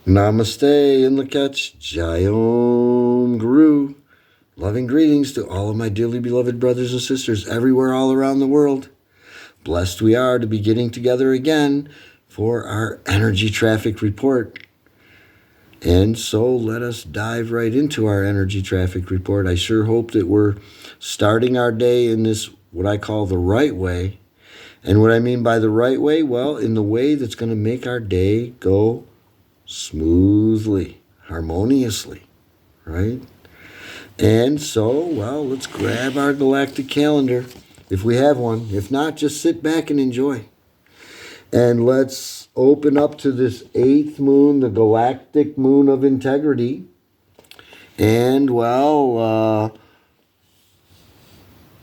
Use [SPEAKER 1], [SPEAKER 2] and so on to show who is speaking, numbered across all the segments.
[SPEAKER 1] Namaste in the catch, Jayom Guru. Loving greetings to all of my dearly beloved brothers and sisters everywhere all around the world. Blessed we are to be getting together again for our energy traffic report. And so let us dive right into our energy traffic report. I sure hope that we're starting our day in this, what I call the right way. And what I mean by the right way, well, in the way that's going to make our day go smoothly, harmoniously, right? And so, well, let's grab our galactic calendar, if we have one. If not, just sit back and enjoy. And let's open up to this 8th moon, the galactic moon of integrity. And, well,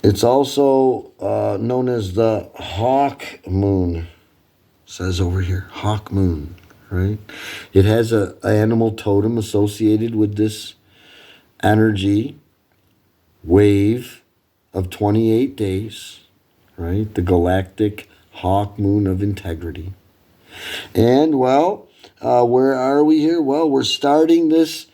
[SPEAKER 1] it's also known as the hawk moon. It says over here, hawk moon. Right? It has an animal totem associated with this energy wave of 28 days, right? The galactic hawk moon of integrity. And, well, where are we here? Well, we're starting this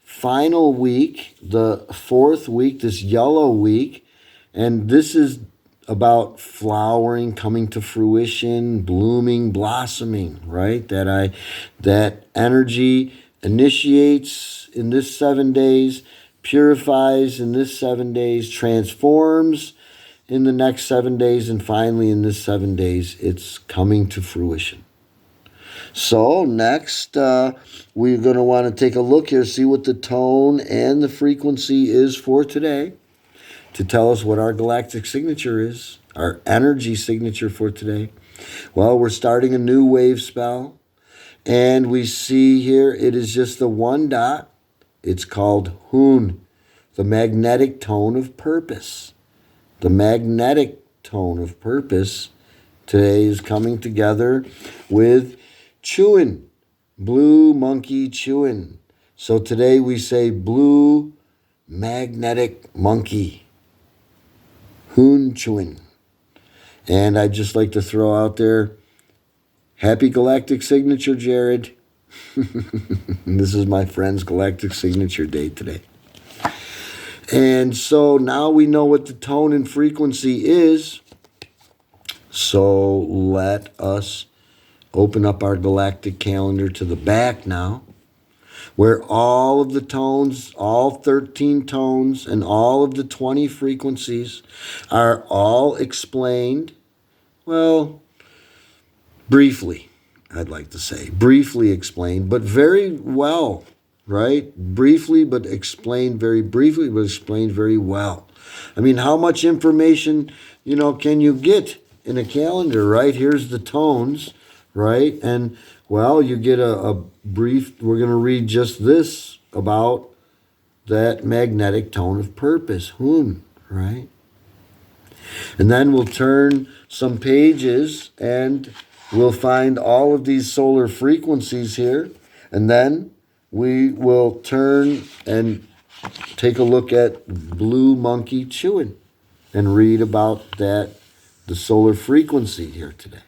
[SPEAKER 1] final week, the 4th week, this yellow week, and this is about flowering, coming to fruition, blooming, blossoming, right? That energy initiates in this 7 days, purifies in this 7 days, transforms in the next 7 days, and finally in this 7 days, it's coming to fruition. So next, we're going to want to take a look here, see what the tone and the frequency is for today, to tell us what our galactic signature is, our energy signature for today. Well, we're starting a new wave spell, and we see here it is just the one dot. It's called CHUEN, the magnetic tone of purpose. The magnetic tone of purpose today is coming together with CHUEN, blue monkey CHUEN. So today we say blue magnetic monkey. CHUEN. And I'd just like to throw out there, happy galactic signature, Jared. This is my friend's galactic signature day today. And so now we know what the tone and frequency is. So let us open up our galactic calendar to the back now, where all of the tones, all 13 tones, and all of the 20 frequencies are all explained, well, briefly, I'd like to say. Briefly explained, but very well, right? Briefly, but explained very briefly, but explained very well. I mean, how much information, can you get in a calendar, right? Here's the tones, right? And, well, you get a brief, we're going to read just this about that magnetic tone of purpose, CHUEN, right? And then we'll turn some pages and we'll find all of these solar frequencies here. And then we will turn and take a look at blue monkey CHUEN and read about that, the solar frequency here today.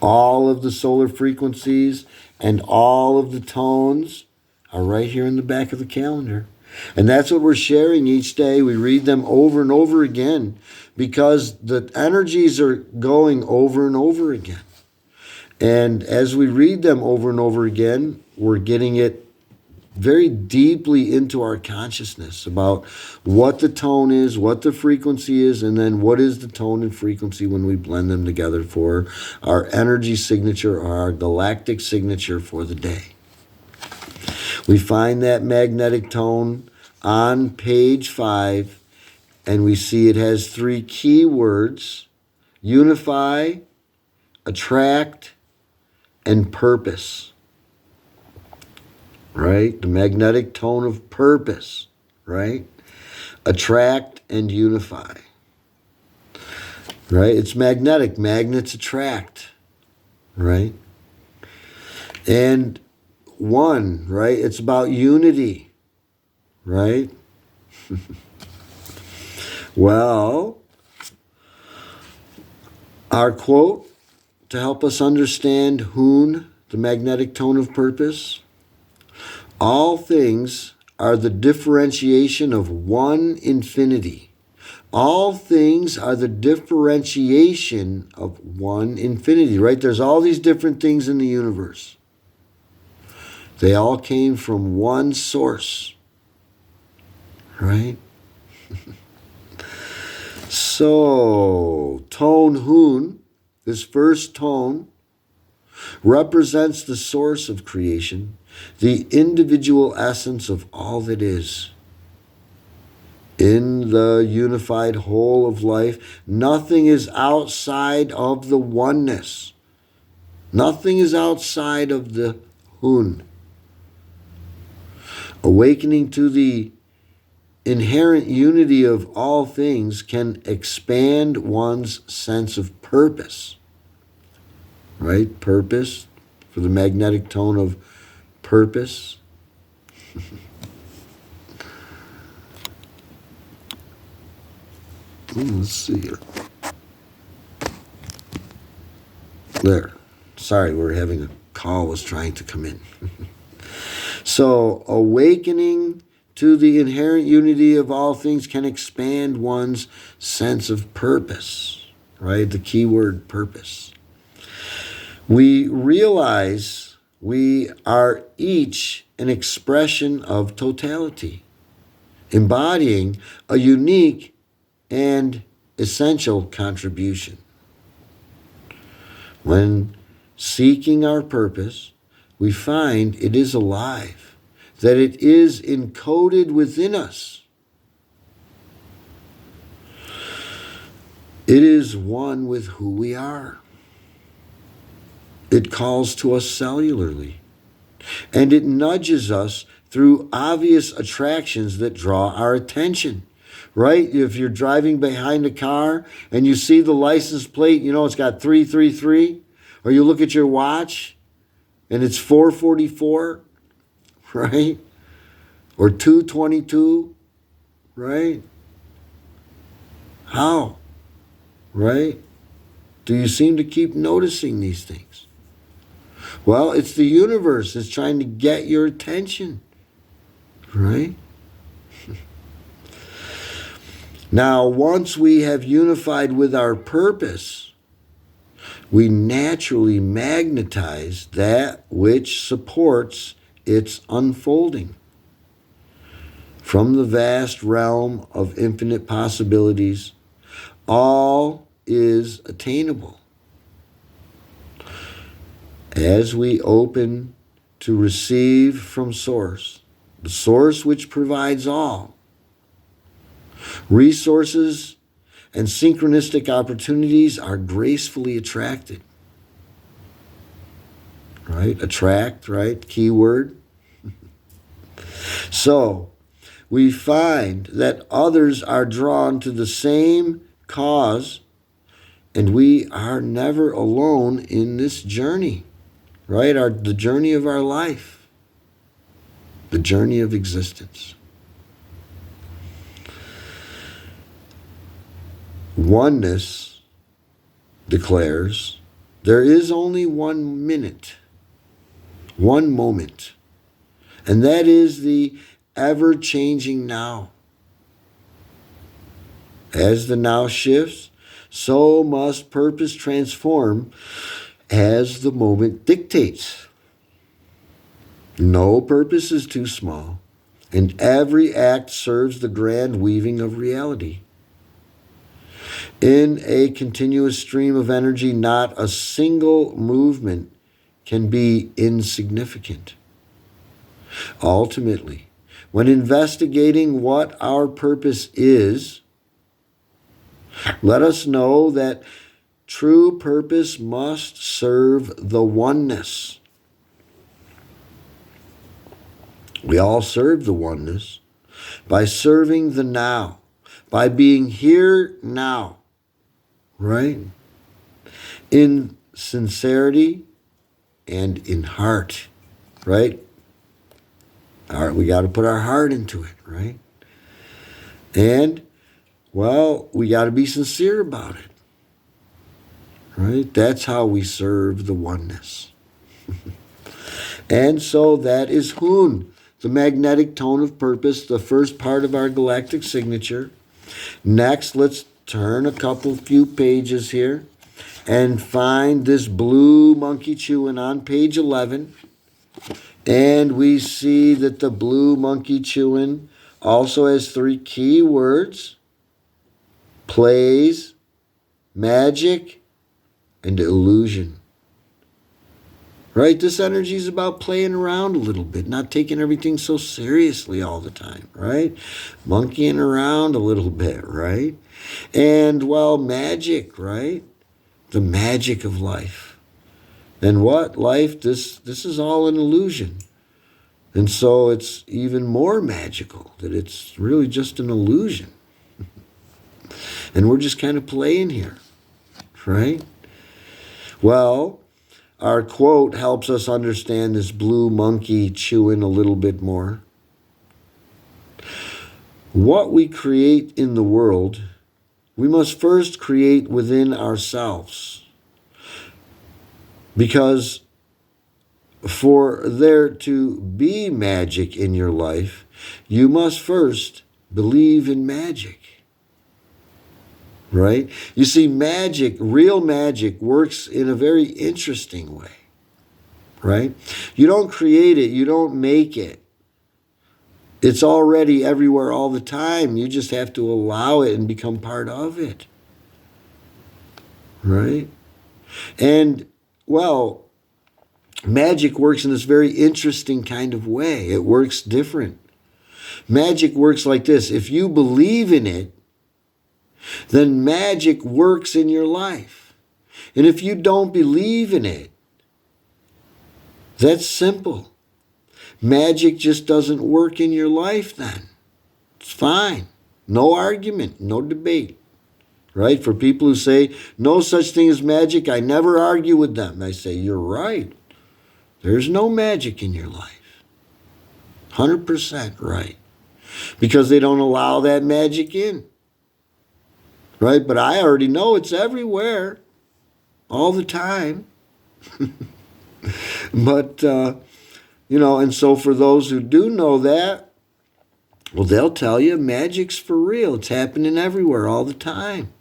[SPEAKER 1] All of the solar frequencies and all of the tones are right here in the back of the calendar. And that's what we're sharing each day. We read them over and over again because the energies are going over and over again. And as we read them over and over again, we're getting it very deeply into our consciousness about what the tone is, what the frequency is, and then what is the tone and frequency when we blend them together for our energy signature or our galactic signature for the day. We find that magnetic tone on page 5, and we see it has 3 key words: unify, attract, and purpose. Right? The magnetic tone of purpose, right? Attract and unify. Right? It's magnetic. Magnets attract. Right? And one, right? It's about unity. Right? Well, our quote to help us understand CHUEN, the magnetic tone of purpose, All things are the differentiation of one infinity. All things are the differentiation of one infinity, right? There's all these different things in the universe. They all came from one source, right? So, tone Hun, this first tone, represents the source of creation, the individual essence of all that is. In the unified whole of life, nothing is outside of the oneness. Nothing is outside of the Hun. Awakening to the inherent unity of all things can expand one's sense of purpose. Right? Purpose, for the magnetic tone of purpose. Let's see here. There. Sorry, we're having a call was trying to come in. So, awakening to the inherent unity of all things can expand one's sense of purpose. Right? The key word, purpose. We realize we are each an expression of totality, embodying a unique and essential contribution. When seeking our purpose, we find it is alive, that it is encoded within us. It is one with who we are. It calls to us cellularly, and it nudges us through obvious attractions that draw our attention. Right? If you're driving behind a car and you see the license plate, you know it's got 333, or you look at your watch and it's 444, right? Or 222, right? How? Right? Do you seem to keep noticing these things? Well, it's the universe that's trying to get your attention, right? Now, once we have unified with our purpose, we naturally magnetize that which supports its unfolding. From the vast realm of infinite possibilities, all is attainable. As we open to receive from Source, the Source which provides all, resources and synchronistic opportunities are gracefully attracted. Right? Attract, right? Keyword. So, we find that others are drawn to the same cause, and we are never alone in this journey. Right? The journey of our life. The journey of existence. Oneness declares there is only 1 minute, 1 moment, and that is the ever-changing now. As the now shifts, so must purpose transform as the moment dictates. No purpose is too small, and every act serves the grand weaving of reality. In a continuous stream of energy, not a single movement can be insignificant. Ultimately, when investigating what our purpose is, let us know that true purpose must serve the oneness. We all serve the oneness by serving the now, by being here now. Right? In sincerity and in heart, right? We got to put our heart into it, right? And, well, we got to be sincere about it, right? That's how we serve the oneness. And so that is Hun, the magnetic tone of purpose, the first part of our galactic signature. Next, let's turn a few pages here and find this blue monkey chewing on page 11. And we see that the blue monkey chewing also has 3 key words: plays, magic, and illusion. Right? This energy is about playing around a little bit, not taking everything so seriously all the time, right? Monkeying around a little bit, right? And, well, magic, right? The magic of life. And what? Life, this is all an illusion. And so it's even more magical that it's really just an illusion. And we're just kind of playing here, right? Well, our quote helps us understand this blue monkey chewing a little bit more. What we create in the world, we must first create within ourselves. Because for there to be magic in your life, you must first believe in magic. Right? You see, magic, real magic, works in a very interesting way. Right? You don't create it, you don't make it. It's already everywhere all the time. You just have to allow it and become part of it. Right? And, well, magic works in this very interesting kind of way. It works different. Magic works like this. If you believe in it, then magic works in your life. And if you don't believe in it, that's simple. Magic just doesn't work in your life then. It's fine. No argument, no debate. Right? For people who say, no such thing as magic, I never argue with them. I say, you're right. There's no magic in your life. 100% right. Because they don't allow that magic in. Right? But I already know it's everywhere. All the time. But, and so for those who do know that, well, they'll tell you magic's for real. It's happening everywhere all the time.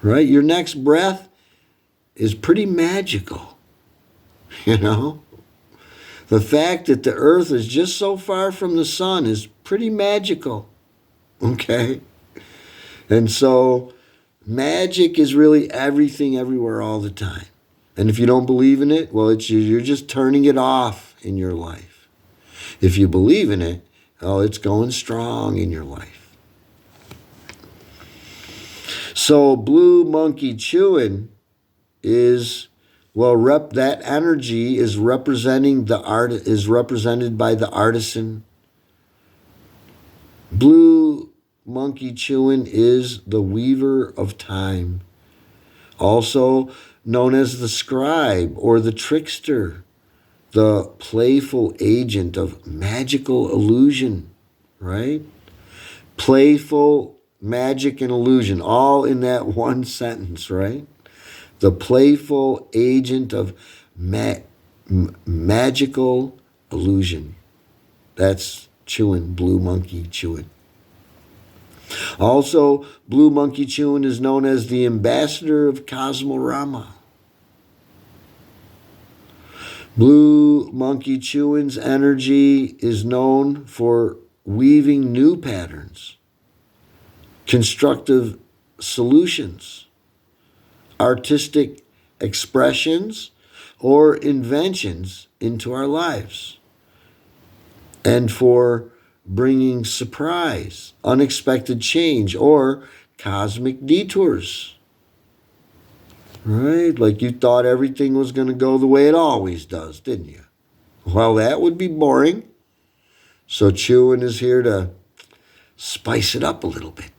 [SPEAKER 1] Right? Your next breath is pretty magical. The fact that the earth is just so far from the sun is pretty magical. Okay? And so magic is really everything everywhere all the time. And if you don't believe in it, well, you're just turning it off in your life. If you believe in it, oh, it's going strong in your life. So blue monkey chewing is, well, that energy is represented by the artisan. Blue monkey chewing is the weaver of time, also known as the scribe or the trickster, the playful agent of magical illusion, right? Playful, magic, and illusion, all in that one sentence, right? The playful agent of magical illusion. That's CHUEN, blue monkey chewing. Also, blue monkey chewing is known as the ambassador of Cosmorama. Blue monkey chewing's energy is known for weaving new patterns, constructive solutions, artistic expressions, or inventions into our lives, and for bringing surprise, unexpected change, or cosmic detours. Right? Like you thought everything was going to go the way it always does, didn't you? Well, that would be boring. So CHUEN is here to spice it up a little bit.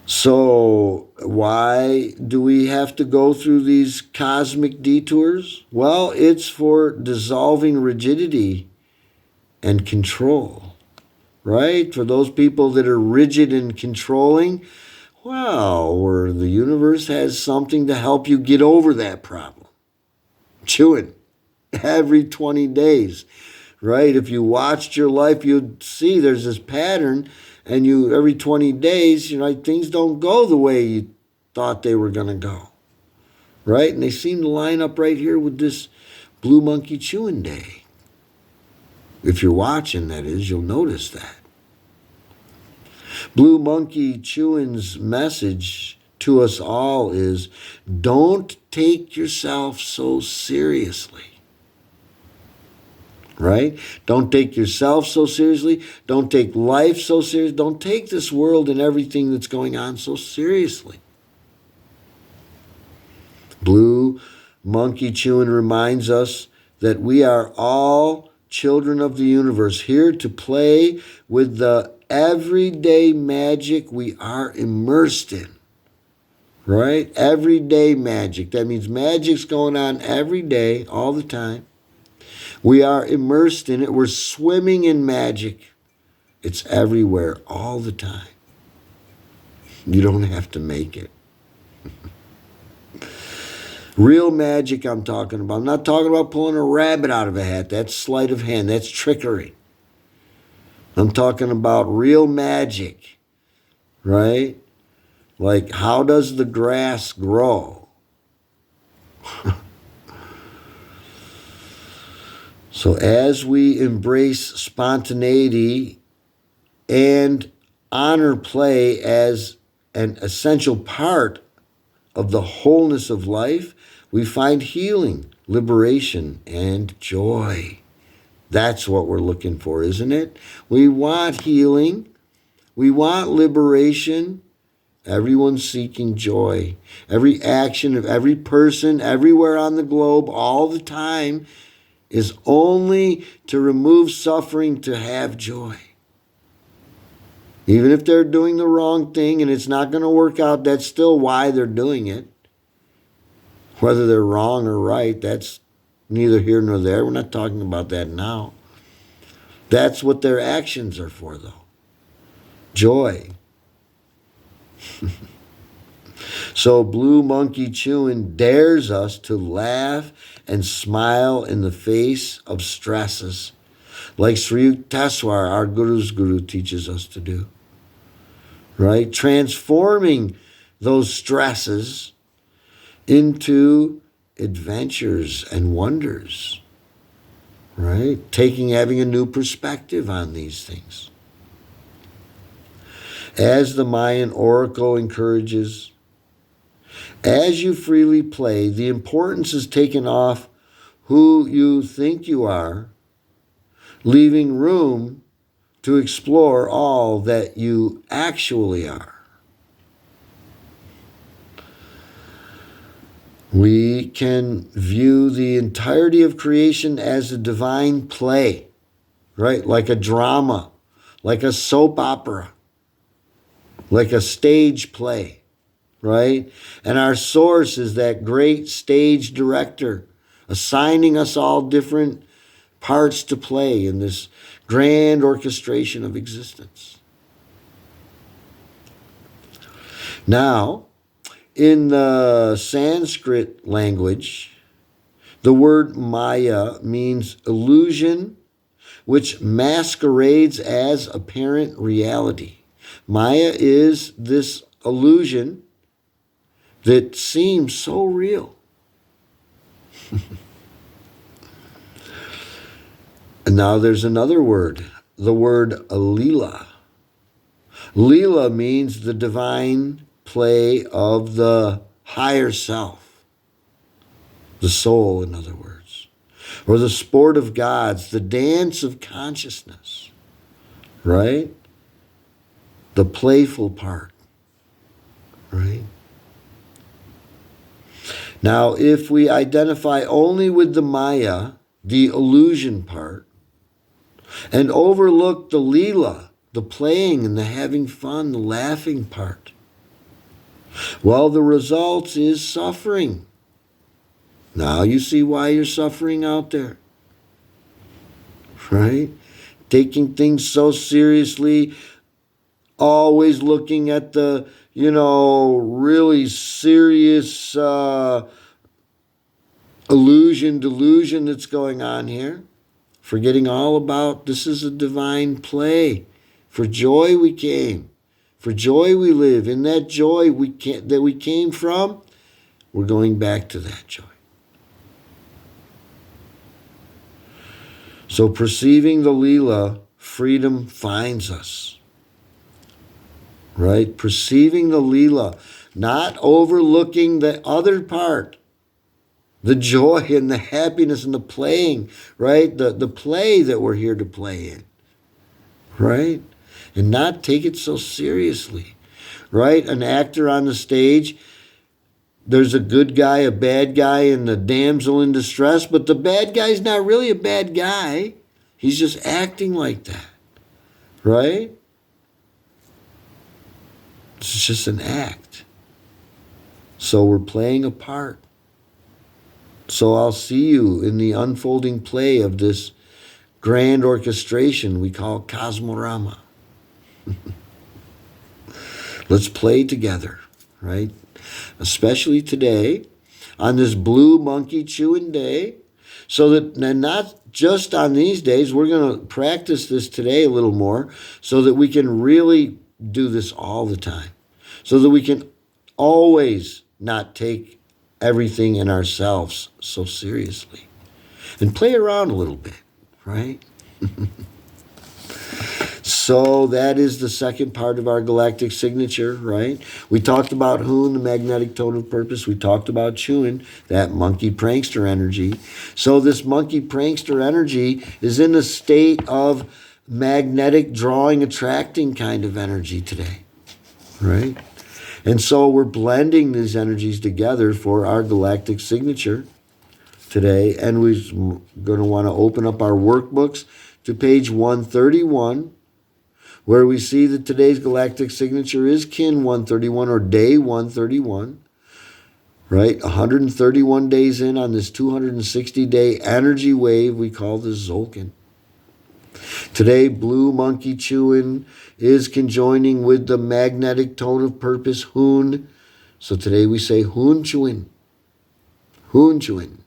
[SPEAKER 1] So why do we have to go through these cosmic detours? Well, it's for dissolving rigidity and control, right? For those people that are rigid and controlling, well, or the universe has something to help you get over that problem. CHUEN, every 20 days, right? If you watched your life, you'd see there's this pattern, and you every 20 days, things don't go the way you thought they were going to go, right? And they seem to line up right here with this Blue Monkey Chewing Day. If you're watching, that is, you'll notice that. Blue Monkey Chewing's message to us all is, don't take yourself so seriously. Right? Don't take yourself so seriously. Don't take life so seriously. Don't take this world and everything that's going on so seriously. Blue Monkey Chewing reminds us that we are all children of the universe, here to play with the everyday magic we are immersed in. Right? Everyday magic. That means magic's going on every day, all the time. We are immersed in it. We're swimming in magic. It's everywhere, all the time. You don't have to make it. Real magic I'm talking about. I'm not talking about pulling a rabbit out of a hat. That's sleight of hand. That's trickery. I'm talking about real magic, right? Like, how does the grass grow? So as we embrace spontaneity and honor play as an essential part of the wholeness of life, we find healing, liberation, and joy. That's what we're looking for, isn't it? We want healing. We want liberation. Everyone's seeking joy. Every action of every person, everywhere on the globe, all the time, is only to remove suffering, to have joy. Even if they're doing the wrong thing and it's not going to work out, that's still why they're doing it. Whether they're wrong or right, that's neither here nor there. We're not talking about that now. That's what their actions are for, though. Joy. So Blue Monkey Chewing dares us to laugh and smile in the face of stresses, like Sri Yukteswar, our Guru's Guru, teaches us to do. Right? Transforming those stresses into adventures and wonders. Right? Having a new perspective on these things. As the Mayan oracle encourages, as you freely play, the importance is taken off who you think you are, leaving room to explore all that you actually are. We can view the entirety of creation as a divine play, right? Like a drama, like a soap opera, like a stage play, right? And our source is that great stage director, assigning us all different parts to play in this grand orchestration of existence. Now, in the Sanskrit language, the word Maya means illusion which masquerades as apparent reality. Maya is this illusion that seems so real. And now there's another word, the word Leela. Leela means the divine play of the higher self, the soul, in other words, or the sport of gods, the dance of consciousness, right? The playful part, right? Now, if we identify only with the Maya, the illusion part, and overlook the Leela, the playing and the having fun, the laughing part, well, the result is suffering. Now you see why you're suffering out there, right? Taking things so seriously, always looking at the, really serious illusion, delusion that's going on here. Forgetting all about this is a divine play. For joy we came. For joy we live. In that joy that we came from, we're going back to that joy. So perceiving the Leela, freedom finds us. Right? Perceiving the Leela, not overlooking the other part. The joy and the happiness and the playing, right? The play that we're here to play in. Right? And not take it so seriously. Right? An actor on the stage, there's a good guy, a bad guy, and the damsel in distress, but the bad guy's not really a bad guy. He's just acting like that. Right? It's just an act. So we're playing a part. So I'll see you in the unfolding play of this grand orchestration we call Cosmorama. Let's play together, right? Especially today, on this Blue Monkey CHUEN Day. So that, and not just on these days, we're going to practice this today a little more so that we can really do this all the time. So that we can always not take everything in ourselves so seriously. And play around a little bit, right? So that is the second part of our galactic signature, right? We talked about HUEN, the magnetic tone of purpose. We talked about CHUEN, that monkey prankster energy. So this monkey prankster energy is in a state of magnetic drawing, attracting kind of energy today, right? And so we're blending these energies together for our galactic signature today. And we're going to want to open up our workbooks to page 131, where we see that today's galactic signature is kin 131 or day 131, right? 131 days in on this 260-day energy wave we call the Zolkin. Today, Blue Monkey CHUEN is conjoining with the magnetic tone of purpose, HUEN. So today we say HUEN CHUEN. HUEN CHUEN.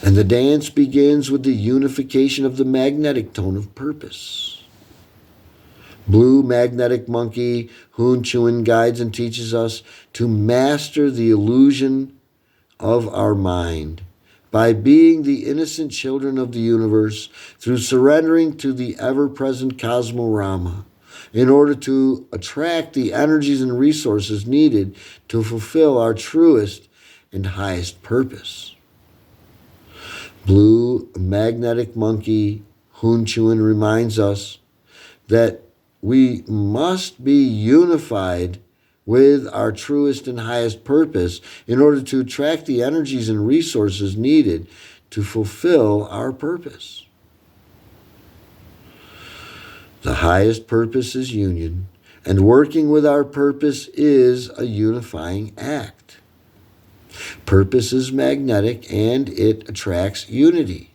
[SPEAKER 1] And the dance begins with the unification of the magnetic tone of purpose. Blue magnetic monkey, HUEN CHUEN guides and teaches us to master the illusion of our mind by being the innocent children of the universe through surrendering to the ever-present Cosmorama in order to attract the energies and resources needed to fulfill our truest and highest purpose. Blue magnetic monkey, HUEN CHUEN reminds us that we must be unified with our truest and highest purpose in order to attract the energies and resources needed to fulfill our purpose. The highest purpose is union, and working with our purpose is a unifying act. Purpose is magnetic and it attracts unity.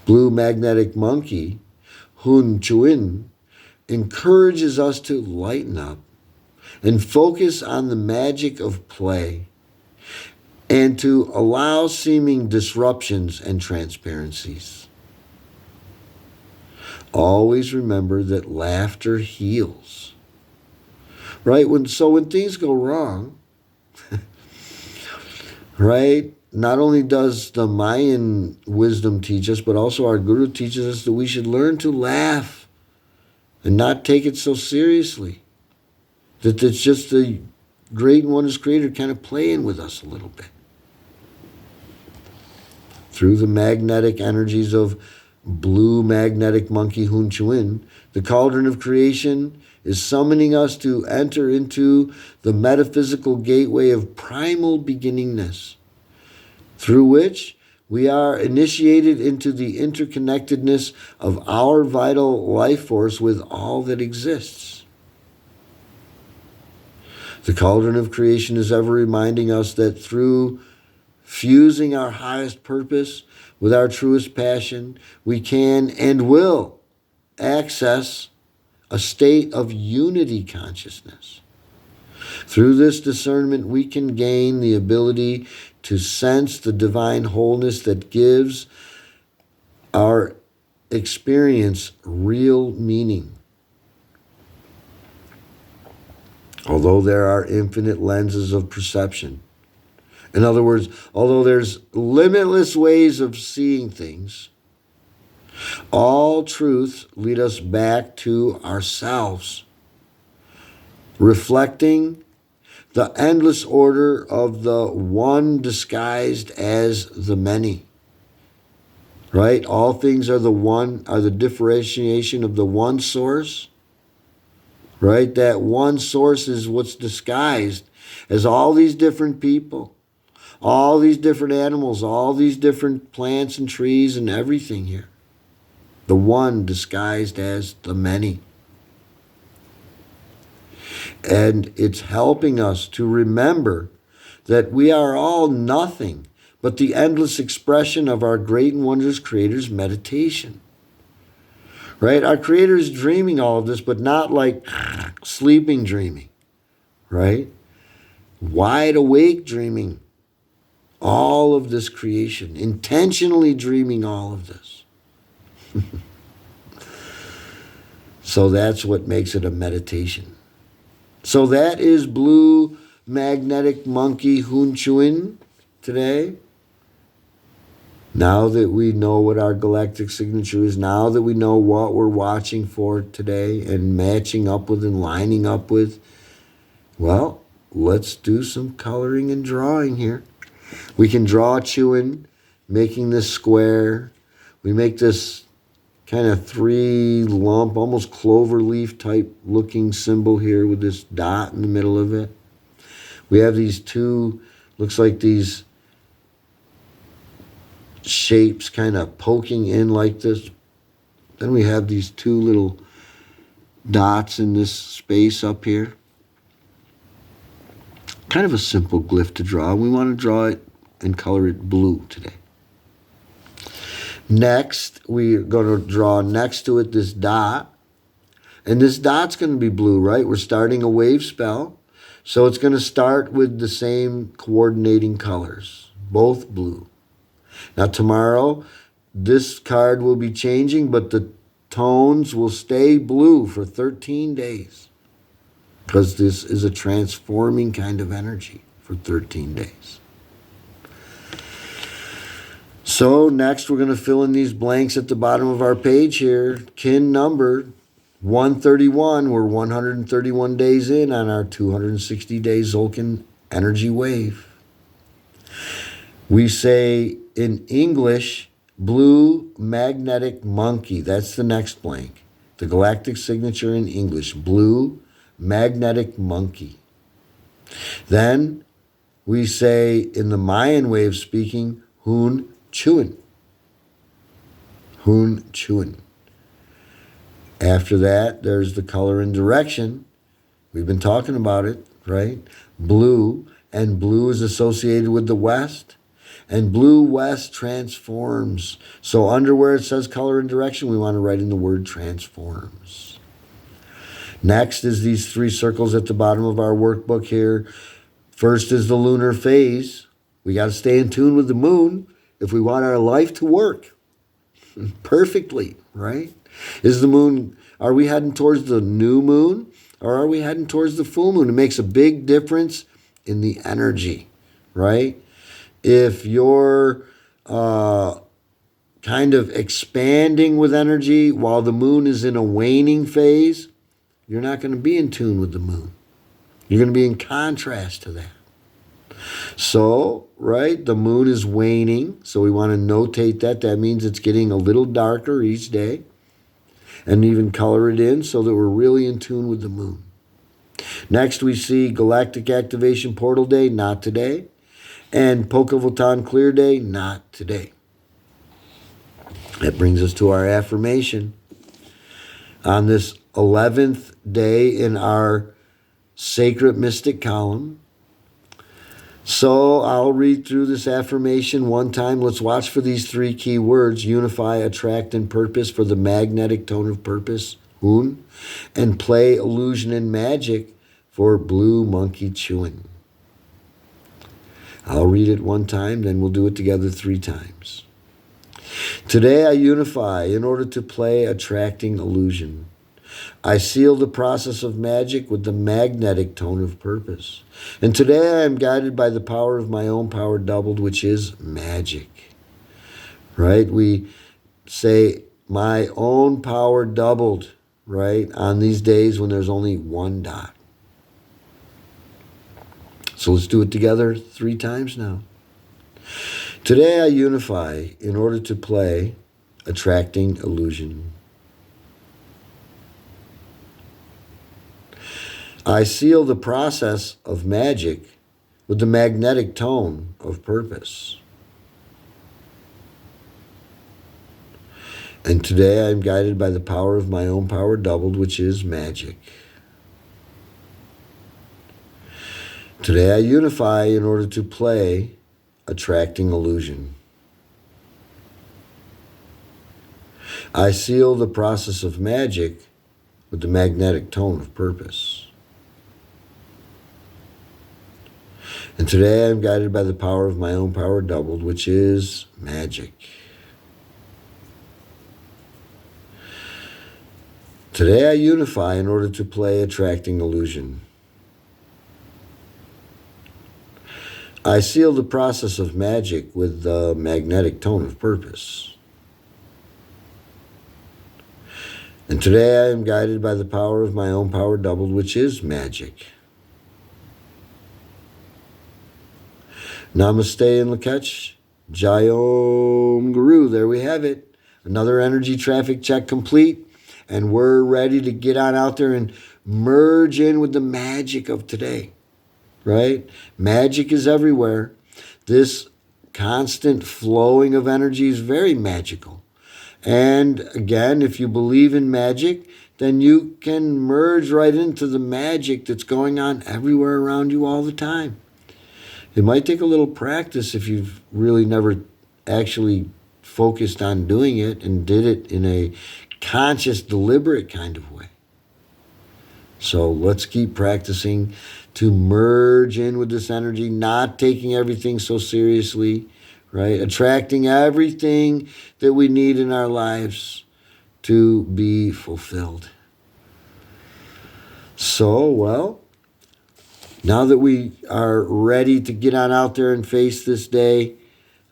[SPEAKER 1] Blue magnetic monkey, HUEN CHUEN, encourages us to lighten up and focus on the magic of play and to allow seeming disruptions and transparencies. Always remember that laughter heals. Right? So when things go wrong, right? Not only does the Mayan wisdom teach us, but also our Guru teaches us that we should learn to laugh and not take it so seriously. That it's just the great and wondrous creator kind of playing with us a little bit. Through the magnetic energies of blue magnetic monkey HUEN CHUEN, the cauldron of creation is summoning us to enter into the metaphysical gateway of primal beginningness, through which we are initiated into the interconnectedness of our vital life force with all that exists. The cauldron of creation is ever reminding us that through fusing our highest purpose with our truest passion, we can and will access a state of unity consciousness. Through this discernment, we can gain the ability to sense the divine wholeness that gives our experience real meaning. Although there are infinite lenses of perception. In other words, although there's limitless ways of seeing things, all truths lead us back to ourselves, reflecting the endless order of the one disguised as the many. Right? All things are the differentiation of the one source. Right? That one source is what's disguised as all these different people, all these different animals, all these different plants and trees and everything here. The one disguised as the many. And it's helping us to remember that we are all nothing but the endless expression of our great and wondrous Creator's meditation. Right? Our Creator is dreaming all of this, but not like sleeping dreaming. Right? Wide awake dreaming all of this creation, intentionally dreaming all of this. So that's what makes it a meditation. So that is Blue Magnetic Monkey CHUEN today. Now that we know what our galactic signature is, now that we know what we're watching for today and matching up with and lining up with, well, let's do some coloring and drawing here. We can draw CHUEN, making this square. We make this kind of three lump, almost clover leaf type looking symbol here with this dot in the middle of it. We have these two, looks like these shapes kind of poking in like this. Then we have these two little dots in this space up here. Kind of a simple glyph to draw. We want to draw it and color it blue today. Next, we're going to draw next to it this dot. And this dot's going to be blue, right? We're starting a wave spell. So it's going to start with the same coordinating colors, both blue. Now tomorrow, this card will be changing, but the tones will stay blue for 13 days. Because this is a transforming kind of energy for 13 days. So next we're going to fill in these blanks at the bottom of our page here. Kin number 131. We're 131 days in on our 260-day Zolkin energy wave. We say in English, Blue Magnetic Monkey. That's the next blank. The galactic signature in English, Blue Magnetic Monkey. Then we say in the Mayan way of speaking, CHUEN. CHUEN. After that, there's the color and direction. We've been talking about it, right? Blue, and blue is associated with the west. And blue west transforms. So under where it says color and direction, we want to write in the word transforms. Next is these three circles at the bottom of our workbook here. First is the lunar phase. We got to stay in tune with the moon if we want our life to work perfectly, right? Is the moon, are we heading towards the new moon or are we heading towards the full moon? It makes a big difference in the energy, right? If you're kind of expanding with energy while the moon is in a waning phase, you're not going to be in tune with the moon. You're going to be in contrast to that. So, right, the moon is waning, so we want to notate that. That means it's getting a little darker each day. And even color it in so that we're really in tune with the moon. Next, we see Galactic Activation Portal Day, not today. And Pocahontas Clear Day, not today. That brings us to our affirmation. On this 11th day in our Sacred Mystic column. So I'll read through this affirmation one time. Let's watch for these three key words: unify, attract, and purpose for the magnetic tone of purpose, CHUEN, and play, illusion, and magic for Blue Monkey Chewing. I'll read it one time, then we'll do it together 3 times. Today I unify in order to play attracting illusion. I seal the process of magic with the magnetic tone of purpose. And today I am guided by the power of my own power doubled, which is magic. Right? We say my own power doubled, right? On these days when there's only one dot. So let's do it together 3 times now. Today I unify in order to play attracting illusion. I seal the process of magic with the magnetic tone of purpose. And today I am guided by the power of my own power doubled, which is magic. Today I unify in order to play attracting illusion. I seal the process of magic with the magnetic tone of purpose. And today I am guided by the power of my own power doubled, which is magic. Today I unify in order to play attracting illusion. I seal the process of magic with the magnetic tone of purpose. And today I am guided by the power of my own power doubled, which is magic. Namaste and Lakach. Jai Om Guru. There we have it. Another energy traffic check complete. And we're ready to get on out there and merge in with the magic of today. Right? Magic is everywhere. This constant flowing of energy is very magical. And again, if you believe in magic, then you can merge right into the magic that's going on everywhere around you all the time. It might take a little practice if you've really never actually focused on doing it and did it in a conscious, deliberate kind of way. So let's keep practicing to merge in with this energy, not taking everything so seriously, right? Attracting everything that we need in our lives to be fulfilled. So, well, now that we are ready to get on out there and face this day,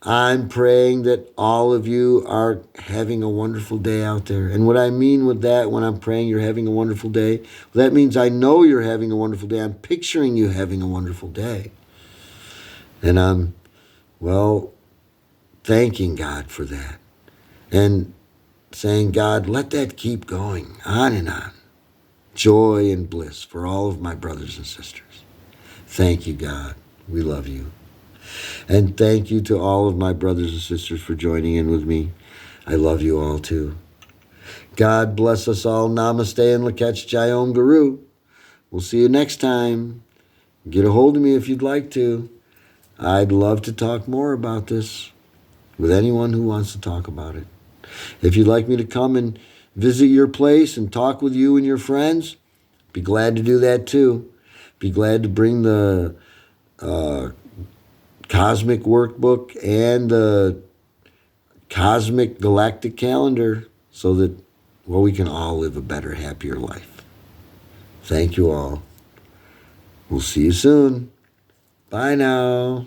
[SPEAKER 1] I'm praying that all of you are having a wonderful day out there. And what I mean with that, when I'm praying you're having a wonderful day, well, that means I know you're having a wonderful day. I'm picturing you having a wonderful day. And I'm, well, thanking God for that. And saying, God, let that keep going on and on. Joy and bliss for all of my brothers and sisters. Thank you, God. We love you. And thank you to all of my brothers and sisters for joining in with me. I love you all too. God bless us all. Namaste and Lakach Jai Om Guru. We'll see you next time. Get a hold of me if you'd like to. I'd love to talk more about this with anyone who wants to talk about it. If you'd like me to come and visit your place and talk with you and your friends, be glad to do that too. Be glad to bring the Cosmic Workbook and the Cosmic Galactic Calendar so that, well, we can all live a better, happier life. Thank you all. We'll see you soon. Bye now.